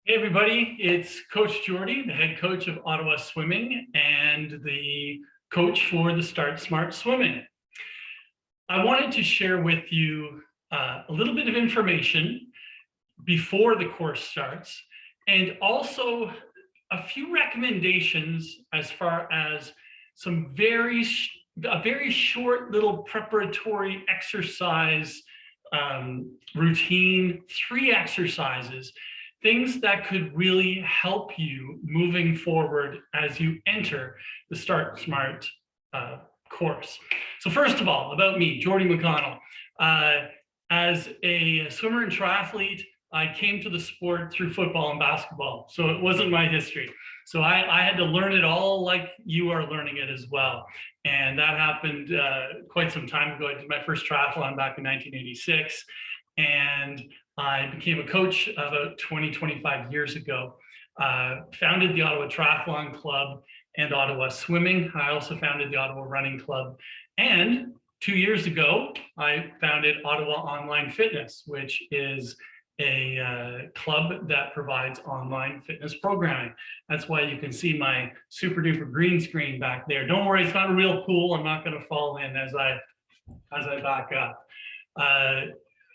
Hey everybody, it's Coach Geordie, the head coach of Ottawa Swimming and the coach for the Start Smart Swimming. I wanted to share with you a little bit of information before the course starts, and also a few recommendations as far as some a very short little preparatory exercise routine, 3 exercises, things that could really help you moving forward as you enter the Start Smart course. So first of all, about me, Geordie McConnell. As a swimmer and triathlete, I came to the sport through football and basketball, so it wasn't my history. So I had to learn it all like you are learning it as well. And that happened quite some time ago. I did my first triathlon back in 1986, and I became a coach about 25 years ago. Founded the Ottawa Triathlon Club and Ottawa Swimming. I also founded the Ottawa Running Club. And 2 years ago, I founded Ottawa Online Fitness, which is a club that provides online fitness programming. That's why you can see my super duper green screen back there. Don't worry, it's not a real pool. I'm not going to fall in as I back up.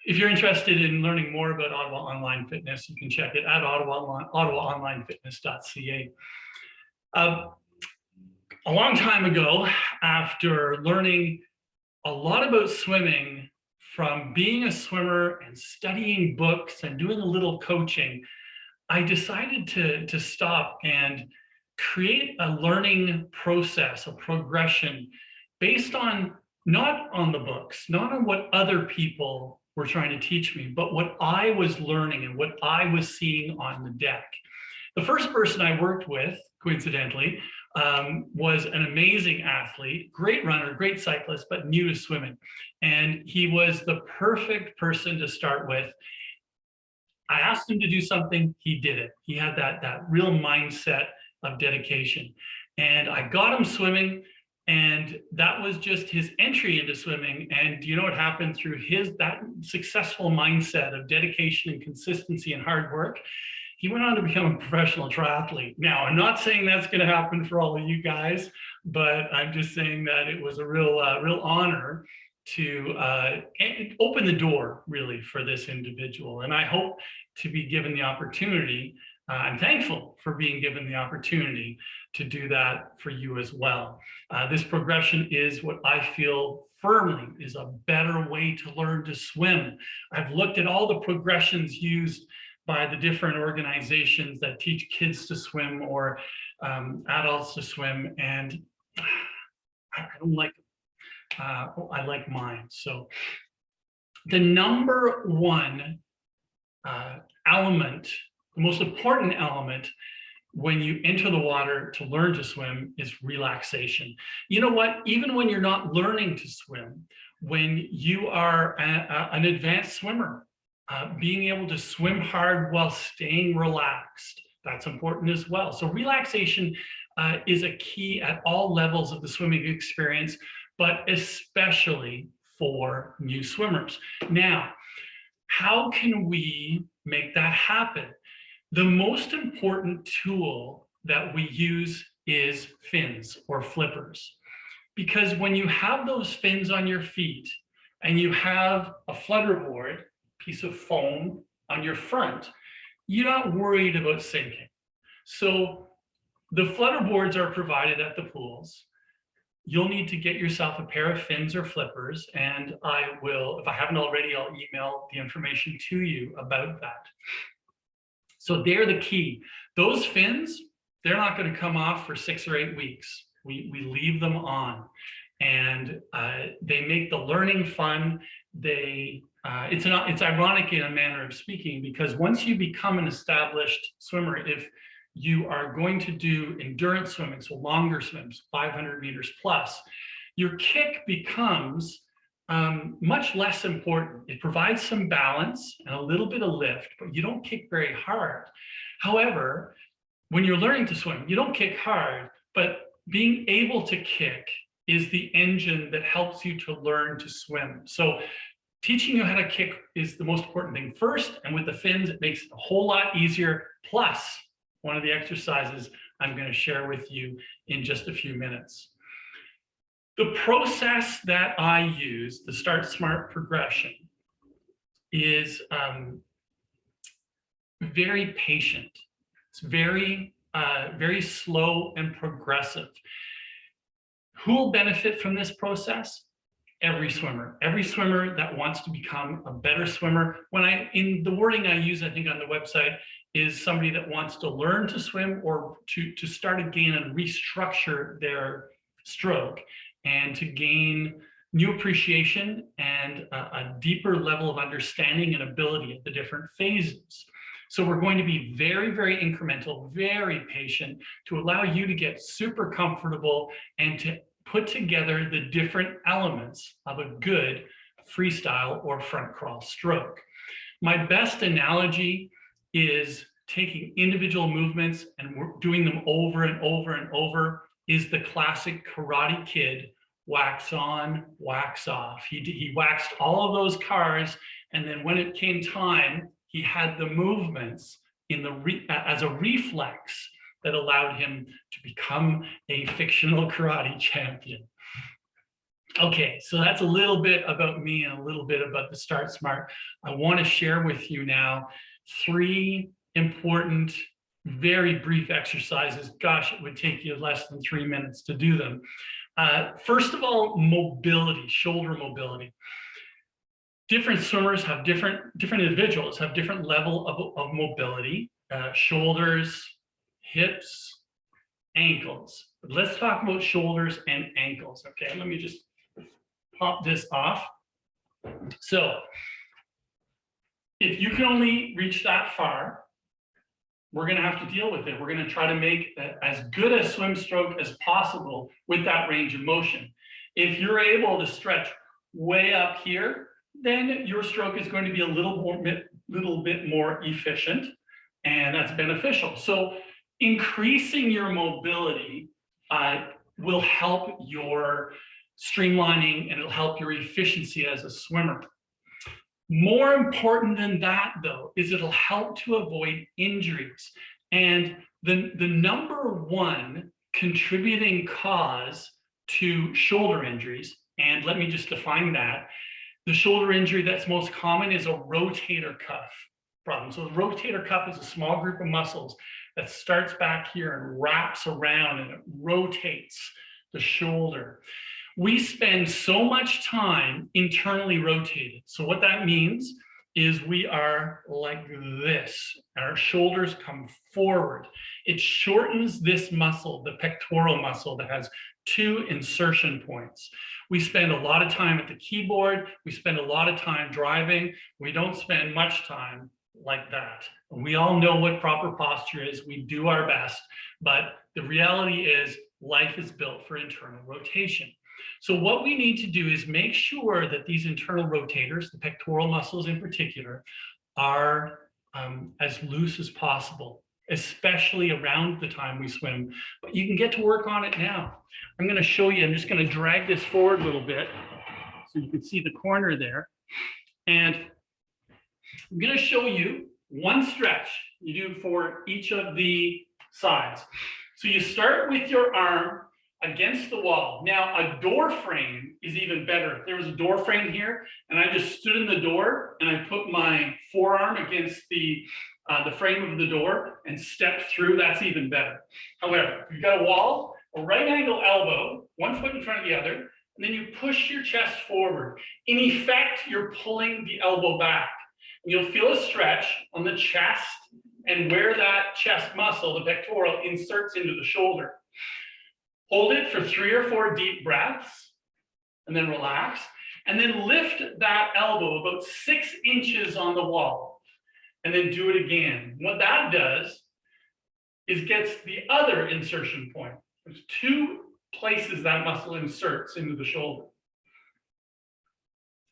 If you're interested in learning more about Ottawa Online Fitness, you can check it at ottawaonlinefitness.ca. A long time ago, after learning a lot about swimming from being a swimmer and studying books and doing a little coaching, I decided to stop and create a learning process, a progression based on not on the books, not on what other people were trying to teach me, but what I was learning and what I was seeing on the deck. The first person I worked with, coincidentally, was an amazing athlete, great runner, great cyclist, but new to swimming. And he was the perfect person to start with. I asked him to do something, he did it. He had that real mindset of dedication. And I got him swimming, and that was just his entry into swimming. And do you know what happened through that successful mindset of dedication and consistency and hard work? He went on to become a professional triathlete. Now, I'm not saying that's going to happen for all of you guys, but I'm just saying that it was a real honor to open the door, really, for this individual. And I hope to be given the opportunity. I'm thankful for being given the opportunity to do that for you as well. This progression is what I feel firmly is a better way to learn to swim. I've looked at all the progressions used by the different organizations that teach kids to swim or adults to swim, and I don't like them. I like mine. So the number one element, the most important element when you enter the water to learn to swim is relaxation. You know what? Even when you're not learning to swim, when you are an advanced swimmer, being able to swim hard while staying relaxed, that's important as well. So relaxation is a key at all levels of the swimming experience, but especially for new swimmers. Now, how can we make that happen? The most important tool that we use is fins or flippers. Because when you have those fins on your feet and you have a flutter board, piece of foam on your front, you're not worried about sinking. So the flutter boards are provided at the pools. You'll need to get yourself a pair of fins or flippers, and I will, if I haven't already, I'll email the information to you about that. So they're the key. Those fins, they're not going to come off for 6 or 8 weeks. We leave them on, and they make the learning fun. It's ironic in a manner of speaking, because once you become an established swimmer, if you are going to do endurance swimming, so longer swims, 500 meters plus, your kick becomes much less important. It provides some balance and a little bit of lift, but you don't kick very hard. However, when you're learning to swim, you don't kick hard, but being able to kick is the engine that helps you to learn to swim. So teaching you how to kick is the most important thing first, and with the fins, it makes it a whole lot easier. Plus, one of the exercises I'm going to share with you in just a few minutes. The process that I use, the Start Smart progression, is very patient. It's very slow and progressive. Who will benefit from this process? Every swimmer that wants to become a better swimmer. In the wording I use, I think on the website, is somebody that wants to learn to swim or to start again and restructure their stroke and to gain new appreciation and a deeper level of understanding and ability at the different phases. So we're going to be very, very incremental, very patient to allow you to get super comfortable and to put together the different elements of a good freestyle or front crawl stroke. My best analogy is taking individual movements and doing them over and over and over is the classic Karate Kid wax on, wax off. He waxed all of those cars, and then when it came time, he had the movements as a reflex that allowed him to become a fictional karate champion. Okay, so that's a little bit about me and a little bit about the Start Smart. I want to share with you now 3 important, very brief exercises. Gosh, it would take you less than 3 minutes to do them. First of all, mobility, shoulder mobility. Different swimmers have different individuals have different level of mobility, shoulders, hips, ankles. But let's talk about shoulders and ankles. Okay, let me just pop this off. So if you can only reach that far, we're going to have to deal with it. We're going to try to make as good a swim stroke as possible with that range of motion. If you're able to stretch way up here, then your stroke is going to be a little bit more efficient, and that's beneficial. So increasing your mobility will help your streamlining, and it'll help your efficiency as a swimmer. More important than that, though, is it'll help to avoid injuries. And the number 1 contributing cause to shoulder injuries, and let me just define that, the shoulder injury that's most common is a rotator cuff problem. So the rotator cuff is a small group of muscles that starts back here and wraps around and it rotates the shoulder. We spend so much time internally rotated. So what that means is we are like this. Our shoulders come forward. It shortens this muscle, the pectoral muscle that has 2 insertion points. We spend a lot of time at the keyboard. We spend a lot of time driving. We don't spend much time like that. We all know what proper posture is. We do our best, but the reality is life is built for internal rotation. So what we need to do is make sure that these internal rotators, the pectoral muscles in particular, are as loose as possible, especially around the time we swim. But you can get to work on it now. I'm going to show you. I'm just going to drag this forward a little bit so you can see the corner there. And I'm going to show you 1 stretch you do for each of the sides. So you start with your arm against the wall. Now, a door frame is even better. If there was a door frame here, and I just stood in the door, and I put my forearm against the frame of the door and stepped through, that's even better. However, if you've got a wall, a right angle elbow, 1 foot in front of the other, and then you push your chest forward. In effect, you're pulling the elbow back. You'll feel a stretch on the chest and where that chest muscle, the pectoral, inserts into the shoulder. Hold it for 3 or 4 deep breaths, and then relax. And then lift that elbow about 6 inches on the wall, and then do it again. What that does is gets the other insertion point. There's 2 places that muscle inserts into the shoulder.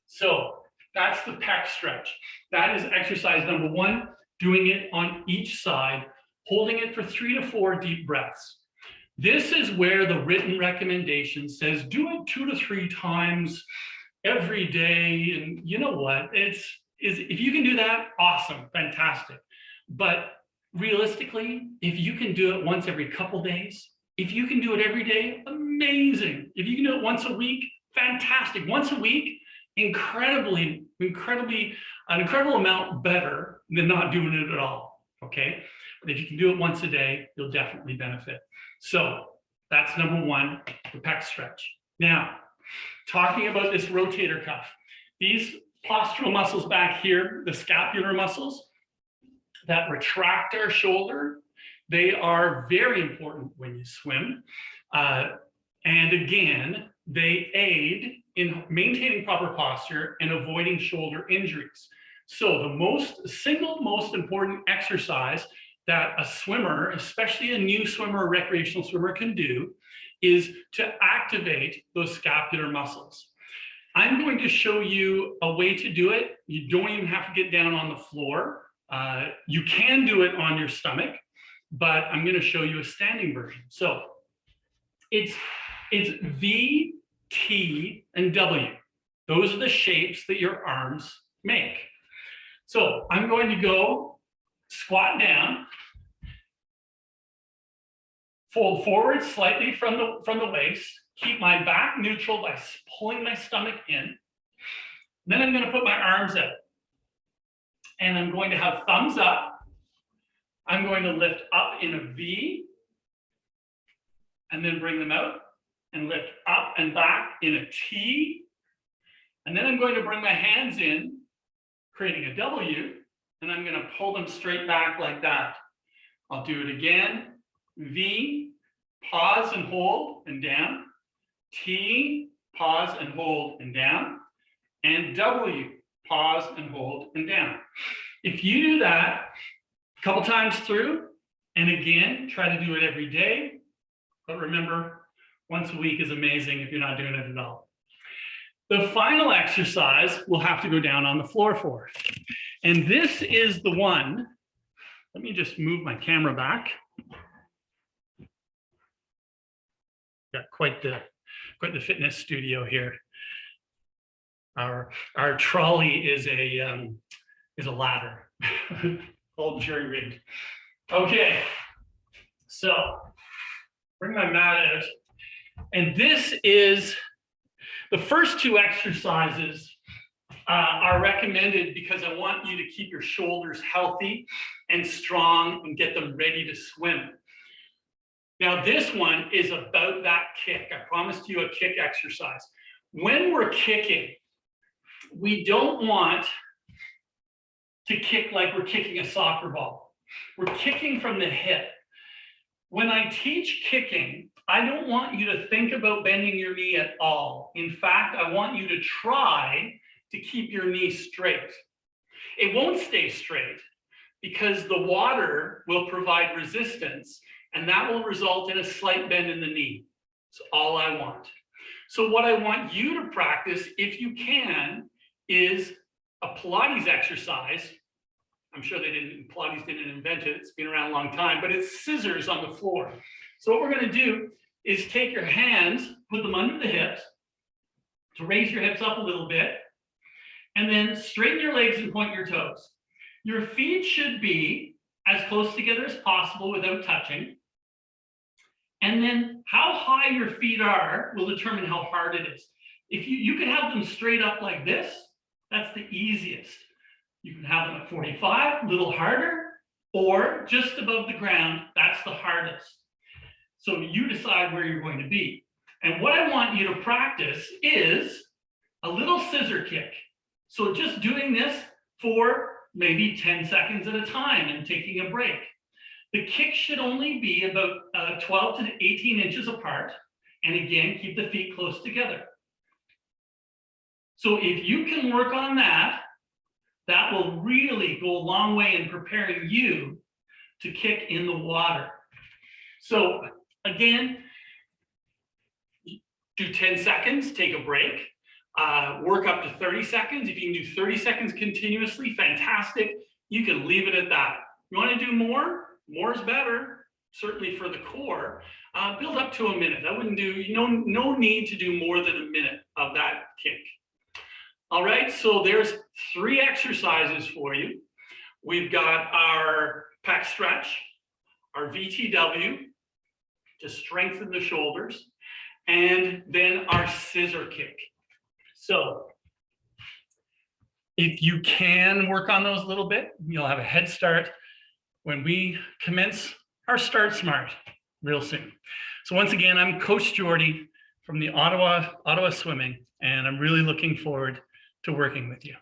So that's the pec stretch. That is exercise number 1, doing it on each side, holding it for 3 to 4 deep breaths. This is where the written recommendation says do it 2 to 3 times every day. And you know what? If you can do that, awesome, fantastic. But realistically, if you can do it once every couple days, if you can do it every day, amazing. If you can do it once a week, fantastic. Once a week, an incredible amount better than not doing it at all, okay? But if you can do it once a day, you'll definitely benefit. So that's number one, the pec stretch. Now, talking about this rotator cuff, these postural muscles back here, the scapular muscles that retract our shoulder, they are very important when you swim. And again, they aid in maintaining proper posture and avoiding shoulder injuries. So the single most important exercise that a swimmer, especially a new swimmer or recreational swimmer, can do is to activate those scapular muscles. I'm going to show you a way to do it. You don't even have to get down on the floor. You can do it on your stomach, but I'm going to show you a standing version. So it's V, T, and W. Those are the shapes that your arms make. So I'm going to go squat down, fold forward slightly from the waist, keep my back neutral by pulling my stomach in. Then I'm going to put my arms out. And I'm going to have thumbs up. I'm going to lift up in a V, and then bring them out, and lift up and back in a T. And then I'm going to bring my hands in, creating a W, and I'm going to pull them straight back like that. I'll do it again. V, pause and hold and down. T, pause and hold and down. And W, pause and hold and down. If you do that a couple times through, and again, try to do it every day. But remember, once a week is amazing if you're not doing it at all. The final exercise we'll have to go down on the floor for. And this is the one. Let me just move my camera back. Got quite the fitness studio here. Our trolley is a ladder, old jury rigged. Okay, so bring my mat out, and this is the first two exercises are recommended because I want you to keep your shoulders healthy and strong and get them ready to swim. Now this one is about that kick. I promised you a kick exercise. When we're kicking, we don't want to kick like we're kicking a soccer ball. We're kicking from the hip. When I teach kicking, I don't want you to think about bending your knee at all. In fact, I want you to try to keep your knee straight. It won't stay straight because the water will provide resistance, and that will result in a slight bend in the knee. That's all I want. So what I want you to practice, if you can, is a Pilates exercise. I'm sure Pilates didn't invent it. It's been around a long time, but it's scissors on the floor. So what we're going to do is take your hands, put them under the hips, to raise your hips up a little bit, and then straighten your legs and point your toes. Your feet should be as close together as possible without touching. And then how high your feet are will determine how hard it is. If you can have them straight up like this, that's the easiest. You can have them at 45, a little harder, or just above the ground, that's the hardest. So you decide where you're going to be. And what I want you to practice is a little scissor kick. So just doing this for maybe 10 seconds at a time and taking a break. The kick should only be about 12 to 18 inches apart. And again, keep the feet close together. So if you can work on that, that will really go a long way in preparing you to kick in the water. So again, do 10 seconds, take a break, work up to 30 seconds. If you can do 30 seconds continuously, fantastic. You can leave it at that. You want to do more? More is better, certainly for the core. Build up to a minute. I wouldn't do, no need to do more than a minute of that kick. All right, so there's 3 exercises for you. We've got our Pec Stretch, our VTW to strengthen the shoulders, and then our Scissor Kick. So if you can work on those a little bit, you'll have a head start when we commence our Start Smart real soon. So once again, I'm Coach Geordie from the Ottawa Swimming, and I'm really looking forward to working with you.